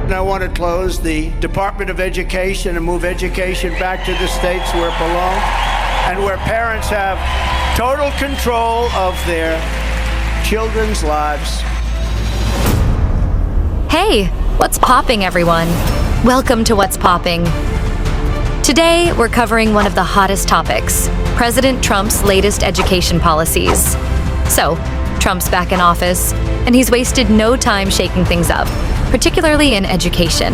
And I want to close the Department of Education and move education back to the states where it belongs and where parents have total control of their children's lives. Hey, what's popping, everyone? Welcome to What's Popping. Today, we're covering one of the hottest topics, President Trump's latest education policies. So, Trump's back in office, and he's wasted no time shaking things up, particularly in education.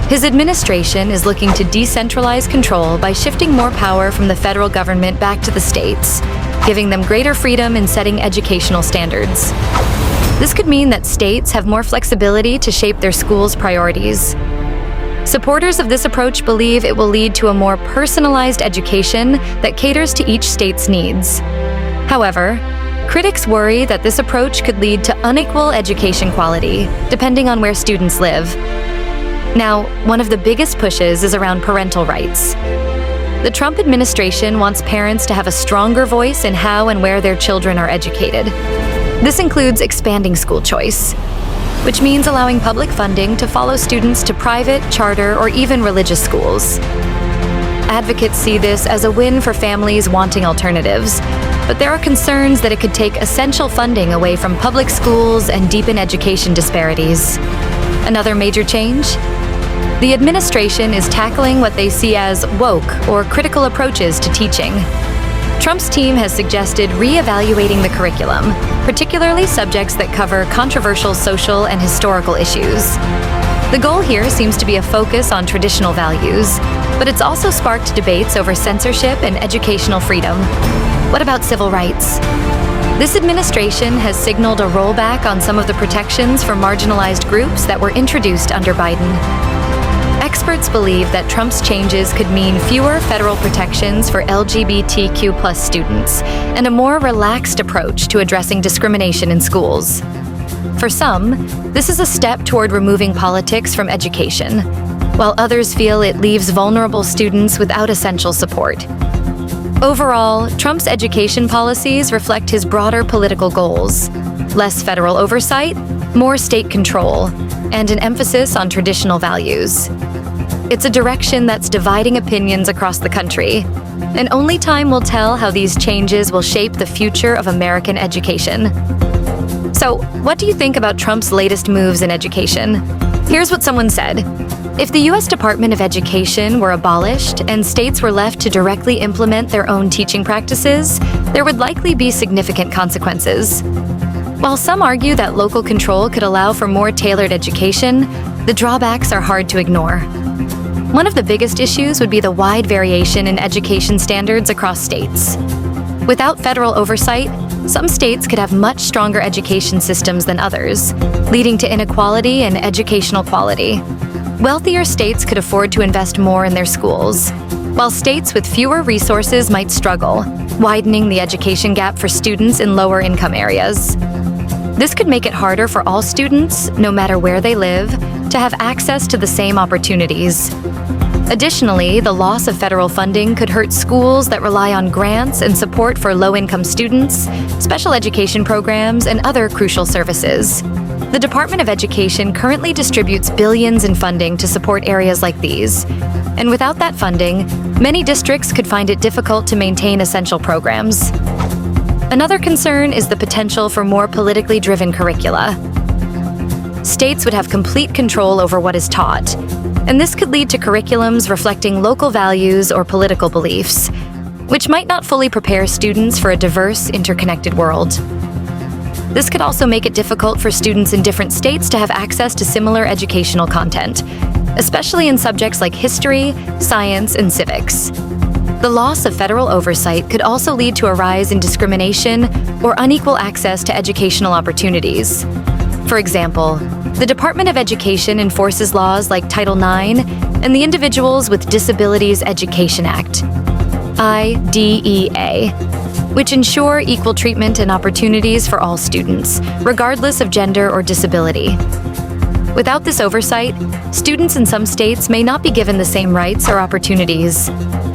His administration is looking to decentralize control by shifting more power from the federal government back to the states, giving them greater freedom in setting educational standards. This could mean that states have more flexibility to shape their schools' priorities. Supporters of this approach believe it will lead to a more personalized education that caters to each state's needs. However, critics worry that this approach could lead to unequal education quality, depending on where students live. Now, one of the biggest pushes is around parental rights. The Trump administration wants parents to have a stronger voice in how and where their children are educated. This includes expanding school choice, which means allowing public funding to follow students to private, charter, or even religious schools. Advocates see this as a win for families wanting alternatives, but there are concerns that it could take essential funding away from public schools and deepen education disparities. Another major change? The administration is tackling what they see as woke or critical approaches to teaching. Trump's team has suggested re-evaluating the curriculum, particularly subjects that cover controversial social and historical issues. The goal here seems to be a focus on traditional values, but it's also sparked debates over censorship and educational freedom. What about civil rights? This administration has signaled a rollback on some of the protections for marginalized groups that were introduced under Biden. Experts believe that Trump's changes could mean fewer federal protections for LGBTQ+ students and a more relaxed approach to addressing discrimination in schools. For some, this is a step toward removing politics from education, while others feel it leaves vulnerable students without essential support. Overall, Trump's education policies reflect his broader political goals: less federal oversight, more state control, and an emphasis on traditional values. It's a direction that's dividing opinions across the country, and only time will tell how these changes will shape the future of American education. So, what do you think about Trump's latest moves in education? Here's what someone said. If the U.S. Department of Education were abolished and states were left to directly implement their own teaching practices, there would likely be significant consequences. While some argue that local control could allow for more tailored education, the drawbacks are hard to ignore. One of the biggest issues would be the wide variation in education standards across states. Without federal oversight, some states could have much stronger education systems than others, leading to inequality in educational quality. Wealthier states could afford to invest more in their schools, while states with fewer resources might struggle, widening the education gap for students in lower-income areas. This could make it harder for all students, no matter where they live, to have access to the same opportunities. Additionally, the loss of federal funding could hurt schools that rely on grants and support for low-income students, special education programs, and other crucial services. The Department of Education currently distributes billions in funding to support areas like these. And without that funding, many districts could find it difficult to maintain essential programs. Another concern is the potential for more politically driven curricula. States would have complete control over what is taught, and this could lead to curriculums reflecting local values or political beliefs, which might not fully prepare students for a diverse, interconnected world. This could also make it difficult for students in different states to have access to similar educational content, especially in subjects like history, science, and civics. The loss of federal oversight could also lead to a rise in discrimination or unequal access to educational opportunities. For example, the Department of Education enforces laws like Title IX and the Individuals with Disabilities Education Act, IDEA, which ensure equal treatment and opportunities for all students, regardless of gender or disability. Without this oversight, students in some states may not be given the same rights or opportunities.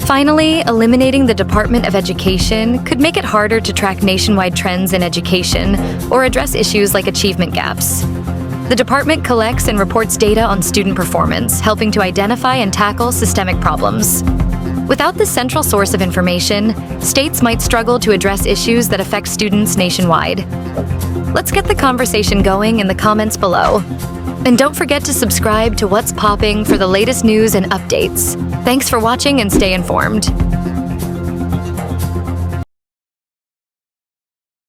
Finally, eliminating the Department of Education could make it harder to track nationwide trends in education or address issues like achievement gaps. The department collects and reports data on student performance, helping to identify and tackle systemic problems. Without this central source of information, states might struggle to address issues that affect students nationwide. Let's get the conversation going in the comments below. And don't forget to subscribe to What's Popping for the latest news and updates. Thanks for watching and stay informed.